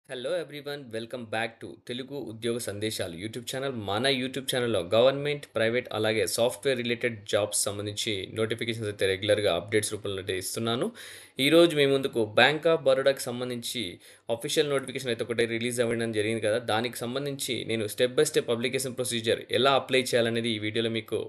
Hello everyone welcome back to Telugu ఉద్యోగ సందేశాలు YouTube channel. మన యూట్యూబ్ ఛానల్లో గవర్నమెంట్, ప్రైవేట్ అలాగే సాఫ్ట్వేర్ రిలేటెడ్ జాబ్స్ సంబంధించి నోటిఫికేషన్స్ అయితే రెగ్యులర్గా అప్డేట్స్ రూపంలో అయితే ఇస్తున్నాను. ఈరోజు మీ ముందుకు బ్యాంక్ ఆఫ్ బరోడాకి సంబంధించి అఫీషియల్ నోటిఫికేషన్ అయితే ఒకటి రిలీజ్ అవ్వడం జరిగింది కదా. దానికి సంబంధించి నేను step by step application procedure ఎలా అప్లై చేయాలనేది ఈ వీడియోలో మీకు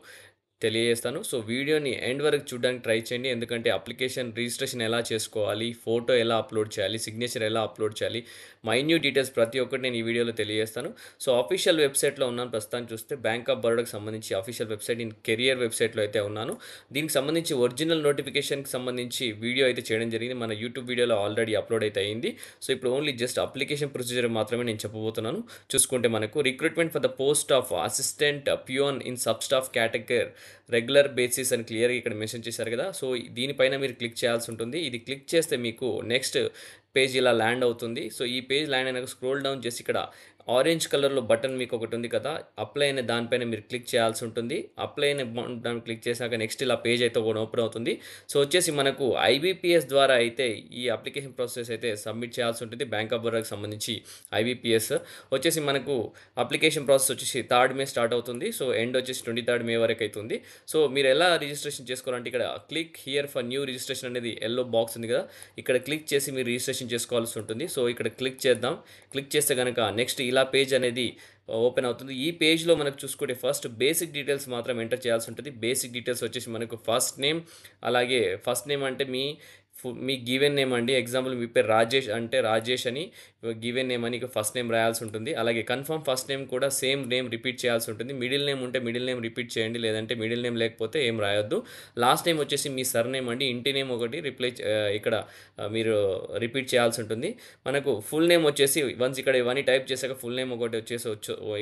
తెలియజేస్తాను. సో వీడియోని ఎండ్ వరకు చూడడానికి ట్రై చేయండి. ఎందుకంటే అప్లికేషన్ రిజిస్ట్రేషన్ ఎలా చేసుకోవాలి, ఫోటో ఎలా అప్లోడ్ చేయాలి, సిగ్నేచర్ ఎలా అప్లోడ్ చేయాలి, మైన్యూట్ డీటెయిల్స్ ప్రతి ఒక్కటి నేను ఈ వీడియోలో తెలియజేస్తాను. సో అఫీషియల్ వెబ్సైట్లో ఉన్నాను ప్రస్తుతానికి. చూస్తే బ్యాంక్ ఆఫ్ బరోడాకి సంబంధించి అఫీషియల్ వెబ్సైట్ ఇన్ కెరియర్ వెబ్సైట్లో అయితే ఉన్నాను. దీనికి సంబంధించి ఒరిజినల్ నోటిఫికేషన్కి సంబంధించి వీడియో అయితే చేయడం జరిగింది. మన యూట్యూబ్ వీడియోలో ఆల్రెడీ అప్లోడ్ అయితే అయింది. సో ఇప్పుడు ఓన్లీ జస్ట్ అప్లికేషన్ ప్రొసీజర్ మాత్రమే నేను చెప్పబోతున్నాను. చూసుకుంటే మనకు recruitment for the post of assistant peon in sub staff category regular basis అని క్లియర్గా ఇక్కడ మెన్షన్ చేశారు కదా. సో దీనిపైన మీరు క్లిక్ చేయాల్సి ఉంటుంది. ఇది క్లిక్ చేస్తే మీకు నెక్స్ట్ పేజ్ ఇలా ల్యాండ్ అవుతుంది. సో ఈ పేజ్ ల్యాండ్ అయినాక స్క్రోల్ డౌన్ చేసి ఇక్కడ ఆరెంజ్ కలర్లో బటన్ మీకు ఒకటి ఉంది కదా, అప్లై అనే దానిపైన మీరు క్లిక్ చేయాల్సి ఉంటుంది. అప్లై అనే దాన్ని క్లిక్ చేశాక నెక్స్ట్ ఇలా పేజ్ అయితే ఓపెన్ అవుతుంది. సో వచ్చేసి మనకు ఐబీపీఎస్ ద్వారా అయితే ఈ అప్లికేషన్ ప్రాసెస్ అయితే సబ్మిట్ చేయాల్సి ఉంటుంది. బ్యాంక్ ఆఫ్ బరోడాకి సంబంధించి ఐబీపీఎస్ వచ్చేసి మనకు అప్లికేషన్ ప్రాసెస్ వచ్చేసి 3rd మే స్టార్ట్ అవుతుంది. సో ఎండ్ వచ్చేసి 23rd మే వరకు అవుతుంది. సో మీరు ఎలా రిజిస్ట్రేషన్ చేసుకోవాలంటే ఇక్కడ click here for new registration అనేది ఎల్లో బాక్స్ ఉంది కదా, ఇక్కడ క్లిక్ చేసి మీరు రిజిస్ట్రేషన్ చేసుకోవాల్సి ఉంటుంది. సో ఇక్కడ క్లిక్ చేద్దాం. క్లిక్ చేస్తే కనుక నెక్స్ట్ ఇలా పేజ్ అనేది ఓపెన్ అవుతుంది. ఈ పేజ్లో మనకు చూసుకుంటే ఫస్ట్ బేసిక్ డీటెయిల్స్ మాత్రం ఎంటర్ చేయాల్సి ఉంటుంది. బేసిక్ డీటెయిల్స్ వచ్చేసి మనకు ఫస్ట్ నేమ్, అలాగే ఫస్ట్ నేమ్ అంటే మీ గివెన్ నేమ్ అండి. ఎగ్జాంపుల్ మీ పేరు రాజేష్ అంటే రాజేష్ అని గివెన్ నేమ్ అని ఫస్ట్ నేమ్ రాయాల్సి ఉంటుంది. అలాగే కన్ఫర్మ్ ఫస్ట్ నేమ్ కూడా సేమ్ నేమ్ రిపీట్ చేయాల్సి ఉంటుంది. మిడిల్ నేమ్ ఉంటే మిడిల్ నేమ్ రిపీట్ చేయండి, లేదంటే మిడిల్ నేమ్ లేకపోతే ఏం రాయొద్దు. లాస్ట్ నేమ్ వచ్చేసి మీ సర్ నేమ్ అండి. ఇంటి నేమ్ ఒకటి ఇక్కడ మీరు రిపీట్ చేయాల్సి ఉంటుంది. మనకు ఫుల్ నేమ్ వచ్చేసి వన్స్ ఇక్కడ ఇవన్నీ టైప్ చేశాక ఫుల్ నేమ్ ఒకటి వచ్చేసి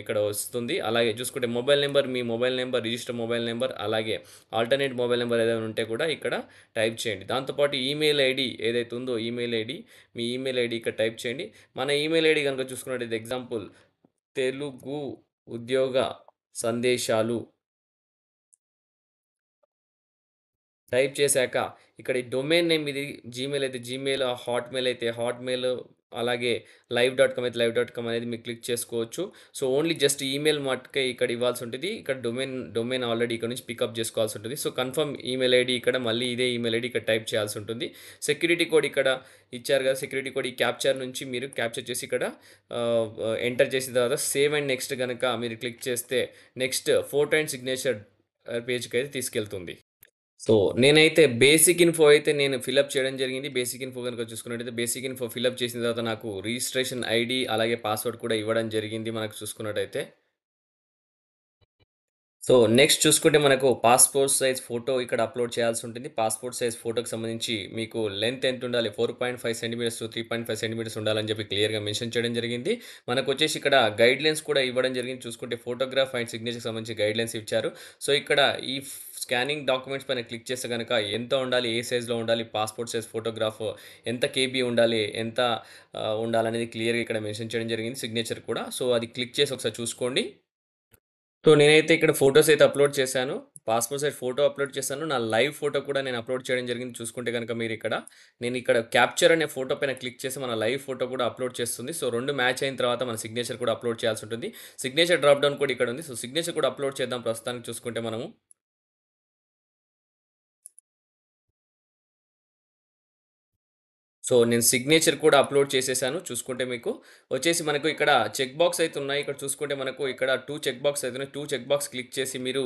ఇక్కడ వస్తుంది. అలాగే చూసుకుంటే మొబైల్ నెంబర్, మీ mobile number, register mobile number, అలాగే ఆల్టర్నేట్ మొబైల్ నెంబర్ ఏదైనా ఉంటే కూడా ఇక్కడ టైప్ చేయండి. దాంతోపాటు ఈమెయిల్ ఐడి ఏదైతే ఉందో ఈమెయిల్ ఐడి, మీ ఈమెయిల్ ఐడి ఇక్కడ టైప్ చేయండి. మన ఈమెయిల్ ఐడి కనుక చూసుకున్నట్టయితే ఎగ్జాంపుల్ తెలుగు ఉద్యోగ సందేశాలు టైప్ చేశాక ఇక్కడ ఈ డొమైన్ నేమ్ ఇది జీమెయిల్ అయితే జీమెయిల్, హాట్‌మెయిల్ అయితే హాట్‌మెయిల్, అలాగే live.com అయితే live.com అనేది మీరు క్లిక్ చేసుకోవచ్చు. సో ఓన్లీ జస్ట్ ఈమెయిల్ మట్టుకే ఇక్కడ ఇవ్వాల్సి ఉంటుంది. ఇక్కడ డొమైన్ ఆల్రెడీ ఇక్కడ నుంచి పికప్ చేసుకోవాల్సి ఉంటుంది. సో కన్ఫర్మ్ ఈమెయిల్ ఐడి ఇక్కడ మళ్ళీ ఇదే ఈమెయిల్ ఐడి ఇక్కడ టైప్ చేయాల్సి ఉంటుంది. సెక్యూరిటీ కోడ్ ఇక్కడ ఇచ్చారు కదా, సెక్యూరిటీ కోడ్ ఈ క్యాప్చర్ నుంచి మీరు క్యాప్చర్ చేసి ఇక్కడ ఎంటర్ చేసిన తర్వాత సేవ్ అండ్ నెక్స్ట్ గనక మీరు క్లిక్ చేస్తే నెక్స్ట్ ఫోటో అండ్ సిగ్నేచర్ పేజ్‌కి అయితే తీసుకెళ్తుంది. సో, నేనైతే బేసిక్ ఇన్ఫో అయితే నేను ఫిలప్ చేయడం జరిగింది. బేసిక్ ఇన్ఫో గనుక చూసుకున్నట్టయితే బేసిక్ ఇన్ఫో ఫిలప్ చేసిన తర్వాత నాకు రిజిస్ట్రేషన్ ఐడీ అలాగే పాస్వర్డ్ కూడా ఇవ్వడం జరిగింది మనకు చూసుకున్నట్టయితే. సో, నెక్స్ట్ చూసుకుంటే మనకు పాస్‌పోర్ట్ సైజ్ ఫోటో ఇక్కడ అప్‌లోడ్ చేయాల్సి ఉంటుంది. పాస్‌పోర్ట్ సైజ్ ఫోటోకి సంబంధించి మీకు లెంత్ ఎంత ఉండాలి, 4.5 సెంటీమీటర్స్ టు 3.5 సెంటీమీటర్స్ ఉండాలని చెప్పి క్లియర్‌గా మెన్షన్ చేయడం జరిగింది. మనకొచ్చేసి ఇక్కడ గైడ్‌లైన్స్ కూడా ఇవ్వడం జరిగింది. చూసుకుంటే ఫోటోగ్రాఫ్ అండ్ సిగ్నేచర్‌కి సంబంధించి గైడ్‌లైన్స్ ఇచ్చారు. సో, ఇక్కడ ఈ స్కానింగ్ డాక్యుమెంట్స్ పైన క్లిక్ చేస్తే గనక ఎంత ఉండాలి, ఏ సైజ్‌లో ఉండాలి, పాస్‌పోర్ట్ సైజ్ ఫోటోగ్రాఫ్ ఎంత కేబీ ఉండాలి, ఎంత ఉండాలనేది క్లియర్‌గా ఇక్కడ మెన్షన్ చేయడం జరిగింది. సిగ్నేచర్ కూడా. సో, అది క్లిక్ చేసి ఒకసారి చూసుకోండి. సో, నేనైతే ఇక్కడ ఫోటోస్ అయితే అప్‌లోడ్ చేశాను. పాస్‌పోర్ట్ సైజ్ ఫోటో అప్‌లోడ్ చేశాను. నా లైవ్ ఫోటో కూడా నేను అప్‌లోడ్ చేయడం జరిగింది. చూసుకుంటే గనుక మీరిక్కడ, నేనిక్కడ క్యాప్చర్ అనే ఫోటో పైన క్లిక్ చేసి మన లైవ్ ఫోటో కూడా అప్‌లోడ్ చేస్తుంది. సో, 2 మ్యాచ్ అయిన తర్వాత మన సిగ్నేచర్ కూడా అప్‌లోడ్ చేయాల్సి ఉంటుంది. సిగ్నేచర్ డ్రాప్ డౌన్ కూడా ఇక్కడ ఉంది. సో, సిగ్నేచర్ కూడా అప్‌లోడ్ చేద్దాం ప్రస్తుతానికి చూసుకుంటే మనము. సో, నేను సిగ్నేచర్ కూడా అప్‌లోడ్ చేసేసాను. చూసుకుంటే మీకు వచ్చేసి మనకు ఇక్కడ చెక్ బాక్స్ అయితే ఉన్నాయి. ఇక్కడ చూసుకుంటే మనకు ఇక్కడ 2 చెక్ బాక్స్ అయితే ఉన్నాయి. 2 చెక్ బాక్స్ క్లిక్ చేసి మీరు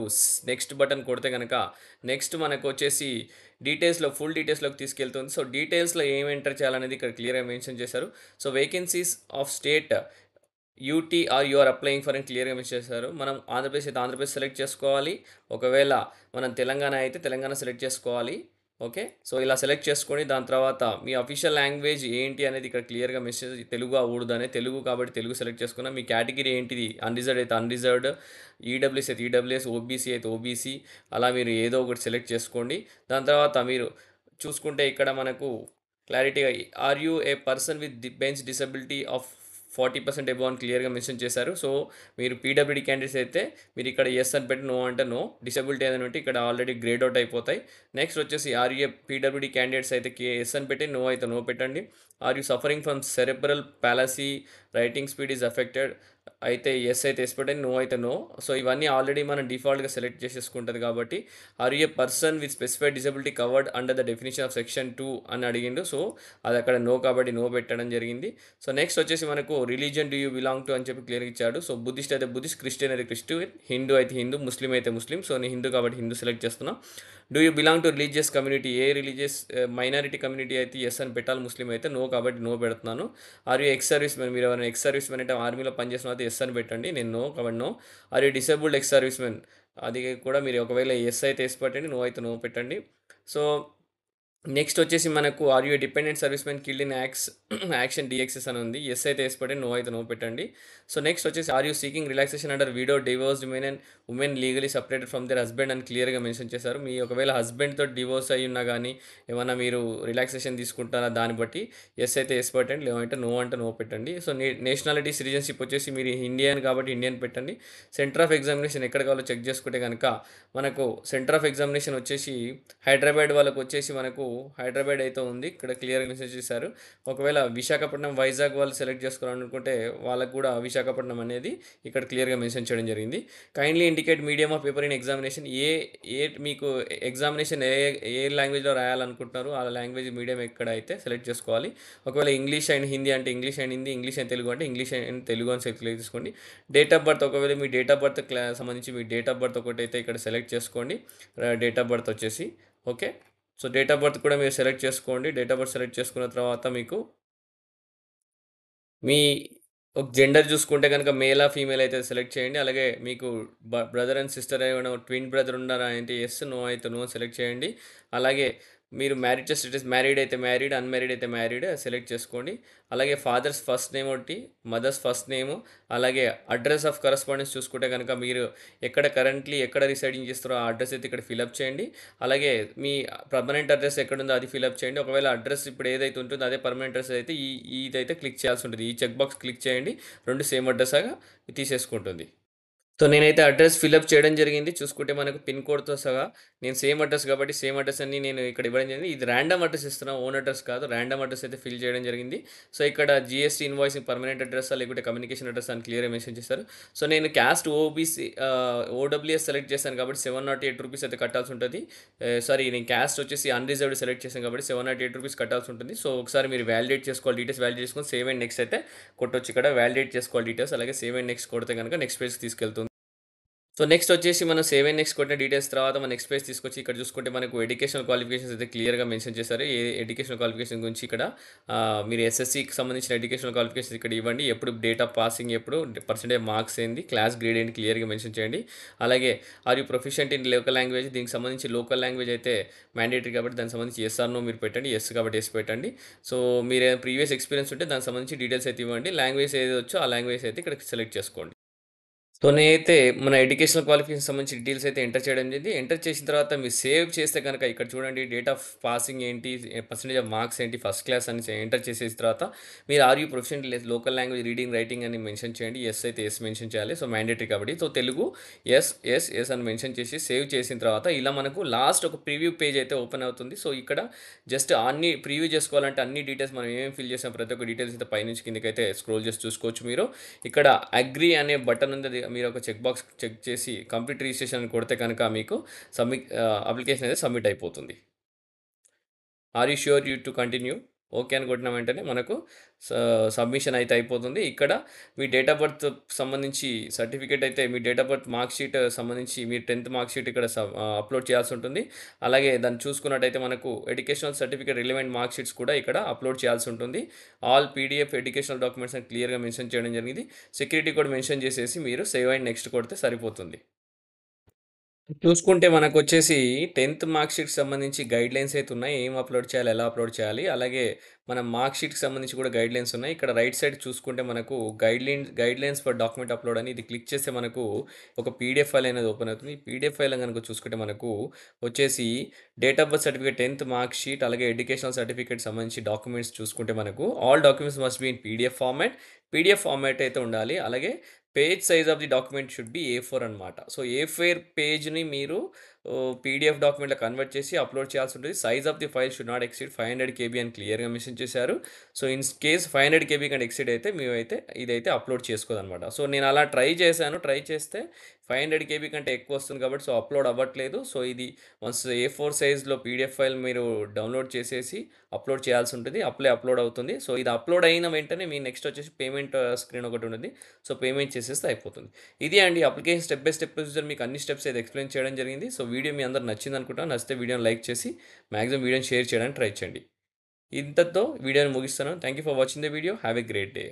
నెక్స్ట్ బటన్ కొడితే గనక నెక్స్ట్ మనకొచ్చేసి ఫుల్ డీటెయిల్స్‌లోకి తీసుకెళ్తుంది. సో, డీటెయిల్స్‌లో ఏం ఎంటర్ చేయాలనేది ఇక్కడ క్లియర్‌గా మెన్షన్ చేశారు. So, vacancies of state UT are you are applying for అని క్లియర్‌గా మెన్షన్ చేశారు. మనం ఆంధ్రప్రదేశ్ అయితే ఆంధ్రప్రదేశ్ సెలెక్ట్ చేసుకోవాలి. ఒకవేళ మనం తెలంగాణ అయితే తెలంగాణ సెలెక్ట్ చేసుకోవాలి. ఓకే. సో, ఇలా సెలెక్ట్ చేసుకొని దాని తర్వాత మీ అఫీషియల్ లాంగ్వేజ్ ఏంటి అనేది ఇక్కడ క్లియర్‌గా మెసేజ్ తెలుగా, ఉర్దూ అనే తెలుగు కాబట్టి తెలుగు సెలెక్ట్ చేసుకున్నా. మీ కేటగిరీ ఏంటిది? అన్‌రిజర్వ్డ్ అయితే అన్‌రిజర్వ్డ్, ఈడబ్ల్యూఎస్ అయితే ఈడబ్ల్యూఎస్, ఓబీసీ అయితే ఓబీసీ, అలా మీరు ఏదో ఒకటి సెలెక్ట్ చేసుకోండి. దాని తర్వాత మీరు చూసుకుంటే ఇక్కడ మనకు క్లారిటీగా are you a person with bench disability of 40% above అని క్లియర్‌గా మెన్షన్ చేశారు. సో, మీరు పీడబ్ల్యూడీ క్యాండిడేట్స్ అయితే మీరు ఇక్కడ యెస్ అని పెట్టి, నో అంటే నో. డిసబిలిటీ ఏదైనా ఉంటే ఇక్కడ ఆల్రెడీ గ్రేడ్ అవుట్ అయిపోతాయి. నెక్స్ట్ వచ్చేసి are you a PWD candidates అయితే యెస్ అని పెట్టి, నో అయితే నో పెట్టండి. Are you suffering from cerebral palsy, writing speed is affected అయితే ఎస్ అయితే ఎస్ పెట్టండి, నో అయితే నో. సో ఇవన్నీ ఆల్రెడీ మనం డిఫాల్ట్గా సెలెక్ట్ చేసేసుకుంటుంది కాబట్టి are you a person with specified disability covered under the definition of section 2 అని అడిగిండు. సో అది అక్కడ నో కాబట్టి నో పెట్టడం జరిగింది. సో నెక్స్ట్ వచ్చేసి మనకు religion do you belong to అని చెప్పి క్లియర్గా ఇచ్చాడు. సో బుద్ధిస్ట్ అయితే బుద్ధిస్ట్, క్రిస్టియన్ అయితే క్రిస్టియన్, హిందూ అయితే హిందూ, ముస్లిం అయితే ముస్లిం. సో నేను హిందూ కాబట్టి హిందూ సెలెక్ట్ చేస్తున్నా. Do you belong to religious community, a religious minority community అయితే ఎస్ అని పెట్టాలి, ముస్లిం అయితే నో కాబట్టి నో పెడుతున్నాను. Are you ex service man, మీరు ఎవరైనా ఎక్స్ సర్వీస్ మ్యాన్ అంటే ఆర్మీలో పనిచేసిన అయితే ఎస్ అని పెట్టండి, నేను నో కాబట్టి no. Are you disabled ex service man, అది కూడా మీరు ఒకవేళ ఎస్ అయితే ఎస్ పెట్టండి, నో అయితే నో పెట్టండి. సో నెక్స్ట్ వచ్చేసి మనకు are you dependent service men killed in action డిఎక్సెస్ అని ఉంది. ఎస్ అయితే ఎస్ పెట్టండి, నో అయితే నో పెట్టండి. సో నెక్స్ట్ వచ్చేసి are you seeking relaxation under widow, divorced men and women legally separated from their husband అని క్లియర్గా మెన్షన్ చేశారు. మీ ఒకవేళ హస్బెండ్తో డివోర్స్ అయ్యి ఉన్నా కానీ ఏమన్నా మీరు రిలాక్సేషన్ తీసుకుంటారా దాన్ని బట్టి ఎస్ అయితే ఎస్ పెట్టండి, లేదంటే నో అంటే నో పెట్టండి. సో నేషనాలిటీ సిటిజన్షిప్ వచ్చేసి మీరు ఇండియన్ కాబట్టి ఇండియన్ పెట్టండి. సెంటర్ ఆఫ్ ఎగ్జామినేషన్ ఎక్కడ కావాలో చెక్ చేసుకుంటే కనుక మనకు సెంటర్ ఆఫ్ ఎగ్జామినేషన్ వచ్చేసి హైదరాబాద్ వాళ్ళకు వచ్చేసి మనకు హైదరాబాద్ అయితే ఉంది, ఇక్కడ క్లియర్గా మెసేజ్ చేశారు. ఒకవేళ విశాఖపట్నం, వైజాగ్ వాళ్ళు సెలెక్ట్ చేసుకోవాలనుకుంటే వాళ్ళకు కూడా విశాఖపట్నం అనేది ఇక్కడ క్లియర్గా మెన్షన్ చేయడం జరిగింది. Kindly indicate medium of paper in examination, ఏ ఏ మీకు ఎగ్జామినేషన్ ఏ ఏ లాంగ్వేజ్లో రాయాలనుకుంటున్నారు ఆ లాంగ్వేజ్ మీడియం ఎక్కడ అయితే సెలెక్ట్ చేసుకోవాలి. ఒకవేళ ఇంగ్లీష్ అండ్ హిందీ అంటే English and Hindi, English and Telugu అంటే ఇంగ్లీష్ అండ్ తెలుగు అని సెలెక్ట్ చేసుకోండి. డేట్ ఆఫ్ బర్త్, ఒకవేళ మీ డేట్ ఆఫ్ బర్త్ సంబంధించి మీ డేట్ ఆఫ్ బర్త్ ఒకటైతే ఇక్కడ సెలెక్ట్ చేసుకోండి. డేట్ ఆఫ్ బర్త్ వచ్చేసి okay. So date of birth కూడా మీరు సెలెక్ట్ చేసుకోండి. డేట్ ఆఫ్ బర్త్ సెలెక్ట్ చేసుకున్న తర్వాత మీకు మీ ఒక జెండర్ చూసుకుంటే కనుక మేలా, ఫీమేల్ అయితే సెలెక్ట్ చేయండి. అలాగే మీకు బ్రదర్ అండ్ సిస్టర్ ఏమైనా ట్విన్ బ్రదర్ ఉన్నారా అంటే ఎస్, నో అయితే నో సెలెక్ట్ చేయండి. అలాగే మీరు మ్యారీడ్ స్టేటస్, మ్యారీడ్ అయితే మ్యారీడ్, అన్మ్యారీడ్ అయితే మ్యారీడ్ సెలెక్ట్ చేసుకోండి. అలాగే ఫాదర్స్ ఫస్ట్ నేమ్ ఒకటి, మదర్స్ ఫస్ట్ నేము, అలాగే అడ్రస్ ఆఫ్ కరస్పాండెన్స్ చూసుకుంటే కనుక మీరు ఎక్కడ కరెంట్లీ ఎక్కడ రిసైడింగ్ చేస్తారో ఆ అడ్రస్ అయితే ఇక్కడ ఫిలప్ చేయండి. అలాగే మీ పర్మనెంట్ అడ్రస్ ఎక్కడుందో అది ఫిలప్ చేయండి. ఒకవేళ అడ్రస్ ఇప్పుడు ఏదైతే ఉంటుందో అదే పర్మనెంట్ అడ్రస్ అయితే ఇదైతే క్లిక్ చేయాల్సి ఉంటుంది. ఈ చెక్ బాక్స్ క్లిక్ చేయండి, రెండు సేమ్ అడ్రస్గా తీసేసుకుంటుంది. సో నేనైతే అడ్రస్ ఫిలప్ చేయడం జరిగింది. చూసుకుంటే మనకు పిన్ కోడ్‌తో సహా నేను సేమ్ అడ్రస్ కాబట్టి సేమ్ అడ్రస్ అన్ని నేను ఇక్కడ ఇవ్వడం జరిగింది. ఇది ర్యాండమ్ అడ్రస్ ఇస్తున్నా, ఓన్ అడ్రస్ కాదు. ర్యాండమ్ అడ్రస్ అయితే ఫిల్ చేయడం జరిగింది. సో ఇక్కడ జీఎస్టీ ఇన్వాయిసింగ్ పర్మనెంట్ అడ్రస్సా లేకుంటే కమ్యూనికేషన్ అడ్రస్ అని క్లియర్‌గా మెన్షన్ చేశారు. సో నేను క్యాస్ట్ ఓబీసీ ఓడబ్ల్యూఎస్ సెలెక్ట్ చేశాను కాబట్టి రూ. 708 అయితే కట్టాల్సి ఉంటది. సారీ, నేను క్యాస్ట్ వచ్చేసి అన్‌రిజర్వ్డ్ సెలెక్ట్ చేశాను కాబట్టి రూ. 708 కట్టాల్సి ఉంటుంది. సో ఒకసారి మీరు వాలిడేట్ చేసుకోవాలి, డీటెయిల్స్ వాలిడేట్ చేసుకొని సేవ్ అండ్ నెక్స్ట్ అయితే కొట్టొచ్చు. ఇక్కడ వాలిడేట్ చేసుకోవాలి డీటెయిల్స్. అలాగే సేవ్ అండ్ నెక్స్ట్ కొడితే గనుక నెక్స్ట్ పేజ్‌కి తీసుకెళ్తుంది. సో నెక్స్ట్ వచ్చేసి మనం సేవ్ అండ్ నెక్స్ట్ కొట్టిన డీటెయిల్స్ తర్వాత మన నెక్స్ట్ పేజ్ తీసుకొచ్చి ఇక్కడ చూసుకుంటే మనకు ఎడ్యుకేషనల్ క్వాలిఫికేషన్స్ అయితే క్లియర్‌గా మెన్షన్ చేశారు. ఏ ఎడ్యుకేషనల్ క్వాలిఫికేషన్ గురించి ఇక్కడ మీరు ఎస్ఎస్‌సికి సంబంధించిన ఎడ్యుకేషనల్ క్వాలిఫికేషన్స్ ఇక్కడ ఇవ్వండి. ఎప్పుడు డేట్ ఆఫ్ పాసింగ్, ఎప్పుడు పర్సెంటేజ్ మార్క్స్ ఏంది, క్లాస్ గ్రేడ్ ఏంటి క్లియర్‌గా మెన్షన్ చేయండి. అలాగే are you proficient in local language, దీనికి సంబంధించి లోకల్ లాంగ్వేజ్ అయితే మ్యాండేటరీ కాబట్టి దానికి సంబంధించి ఎస్ ఆర్ నో మీరు పెట్టండి. ఎస్ కాబట్టి ఎస్ పెట్టండి. సో మీరు ప్రీవియస్ ఎక్స్పీరియన్స్ ఉంటే దానికి సంబంధించి డీటెయిల్స్ అయితే ఇవ్వండి. లాంగ్వేజ్ ఏది వచ్చో ఆ లాంగ్వేజ్ అయితే ఇక్కడ సెలెక్ట్ చేసుకోండి. సో నేనైతే మన ఎడ్యుకేషనల్ క్వాలిఫికేషన్ సంబంధించి డీటెయిల్స్ అయితే ఎంటర్ చేయడం జరిగింది. ఎంటర్ చేసిన తర్వాత మీరు సేవ్ చేస్తే కనుక ఇక్కడ చూడండి డేట్ ఆఫ్ పాసింగ్ ఏంటి, పర్సెంటేజ్ ఆఫ్ మార్క్స్ ఏంటి, ఫస్ట్ క్లాస్ అని ఎంటర్ చేసేసిన తర్వాత మీరు are you professional local language reading, writing అని మెన్షన్ చేయండి. ఎస్ అయితే ఎస్ మెన్షన్ చేయాలి. సో మ్యాండేటరీ కాబట్టి so Telugu yes yes yes అని మెన్షన్ చేసి సేవ్ చేసిన తర్వాత ఇలా మనకు లాస్ట్ ఒక ప్రివ్యూ పేజ్ అయితే ఓపెన్ అవుతుంది. సో ఇక్కడ జస్ట్ అన్ని ప్రివ్యూ చేసుకోవాలంటే అన్ని డీటెయిల్స్ మనం ఏమేమి ఫిల్ చేసాం ప్రతి ఒక్క డీటెయిల్స్ అయితే పైనుంచి కిందకి అయితే స్క్రోల్ చేసి చూసుకోవచ్చు. మీరు ఇక్కడ అగ్రీ అనే బటన్ ఉంది, అది మీరు ఒక చెక్ బాక్స్ చెక్ చేసి కంప్లీట్ రిజిస్ట్రేషన్ కొడితే కనుక మీకు అప్లికేషన్ అయితే సబ్మిట్ అయిపోతుంది. Are you sure you to continue, okay అని కొట్టిన వెంటనే మనకు సబ్మిషన్ అయితే అయిపోతుంది. ఇక్కడ మీ డేట్ ఆఫ్ బర్త్ సంబంధించి సర్టిఫికేట్ అయితే మీ date of birth mark sheet సంబంధించి మీ 10th మార్క్ షీట్ ఇక్కడ అప్లోడ్ చేయాల్సి ఉంటుంది. అలాగే దాన్ని చూసుకున్నట్టయితే మనకు educational certificate relevant mark sheets కూడా ఇక్కడ అప్లోడ్ చేయాల్సి ఉంటుంది. ఆల్ పీడిఎఫ్ ఎడ్యుకేషనల్ డాక్యుమెంట్స్ అని క్లియర్గా మెన్షన్ చేయడం జరిగింది. సెక్యూరిటీ కోడ్ మెన్షన్ చేసేసి మీరు సేవ్ అండ్ నెక్స్ట్ కొడితే సరిపోతుంది. చూసుకుంటే మనకొచ్చేసి 10th మార్క్ షీట్‌కి సంబంధించి గైడ్‌లైన్స్ అయితే ఉన్నాయి. ఏం అప్‌లోడ్ చేయాలి, ఎలా అప్‌లోడ్ చేయాలి. అలాగే మన మార్క్ షీట్‌కి సంబంధించి కూడా గైడ్‌లైన్స్ ఉన్నాయి. ఇక్కడ రైట్ సైడ్ చూసుకుంటే మనకు గైడ్‌లైన్స్ ఫర్ డాక్యుమెంట్ అప్‌లోడ్ అని ఇది క్లిక్ చేస్తే మనకు ఒక పీడీఎఫ్ ఫైల్ అనేది ఓపెన్ అవుతుంది. ఈ పీడీఎఫ్ ఫైల్‌లో గనుక చూసుకుంటే మనకు వచ్చేసి date of birth certificate, 10th mark sheet, అలాగే ఎడ్యుకేషనల్ సర్టిఫికేట్ సంబంధించి డాక్యుమెంట్స్ చూసుకుంటే మనకు all documents must be in PDF format. PDF format అయితే ఉండాలి. అలాగే page size of the document should be A4 అనమాట. సో A4 పేజ్‌ని మీరు పీడీఎఫ్ డాక్యుమెంట్‌లా కన్వర్ట్ చేసి అప్‌లోడ్ చేయాల్సి ఉంటది. Size of the file should not exceed 500 KB అని క్లియర్‌గా మెన్షన్ చేశారు. సో, ఇన్ కేస్ 500 కేబీ కంటే ఎక్సీడ్ అయితే మేమైతే ఇదైతే అప్‌లోడ్ చేసుకోదనమాట. సో, నేను అలా ట్రై చేశాను. ట్రై చేస్తే 500 కేబీ కంటే ఎక్కువ వస్తుంది కాబట్టి సో, అప్‌లోడ్ అవ్వట్లేదు. సో, ఇది వన్స్ ఏ4 సైజ్‌లో పీడీఎఫ్ ఫైల్ మీరు డౌన్‌లోడ్ చేసేసి అప్‌లోడ్ చేయాల్సి ఉంటుంది. అప్‌లోడ్ అవుతుంది. సో, ఇది అప్‌లోడ్ అయిన వెంటనే మీ నెక్స్ట్ వచ్చేసి పేమెంట్ స్క్రీన్ ఒకటి ఉంటుంది. సో, పేమెంట్ చేసేస్తే అయిపోతుంది. ఇది అండి application step by step procedure మీకు అన్ని స్టెప్స్ అయితే ఎక్స్‌ప్లెయిన్ చేయడం జరిగింది. సో, వీడియో మీ అందరికి నచ్చిందనుకుంటా. నచ్చితే వీడియోని లైక్ చేసి మాక్సిమం వీడియోని షేర్ చేయడానికి ట్రై చేయండి. ఇంతటితో వీడియోని ముగిస్తున్నాను. Thank you for watching the video. Have a great day.